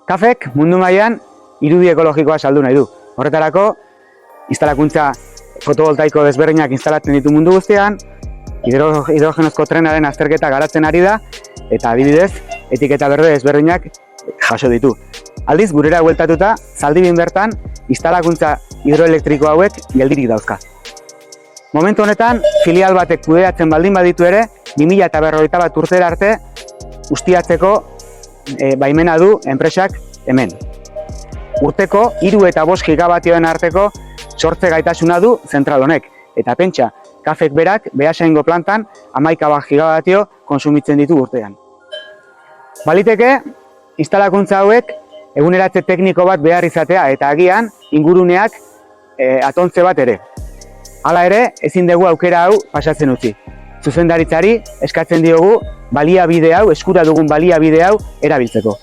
Kafek mundu mailan irudi ekologikoa saldu nahi du. Horretarako, instalakuntza fotovoltaiko desberdinak instalatzen ditu mundu guztian, hidrogenozko trenaren azterketa garatzen ari da, eta adibidez, etiketa berde desberdinak jaso ditu. Aldiz, gurera bueltatuta, Zaldibin bertan, instalakuntza hidroelektriko hauek geldirik dauzka. Momentu honetan, filial batek kudeatzen baldin baditu ere, 2051 urtera arte ustiatzeko baimena du enpresak hemen. Urteko 3 eta 5 gigabatioen arteko sortze gaitasuna du zentral honek. Eta pentsa, Kafek berak Beasaingo plantan 11 gigabatio konsumitzen ditu urtean. Baliteke, instalakuntza hauek eguneratze tekniko bat behar izatea eta agian inguruneak atontze bat ere. Hala ere, ezin dugu aukera hau pasatzen utzi. Zuzendaritzari eskatzen diogu eskura dugun baliabide hau erabiltzeko.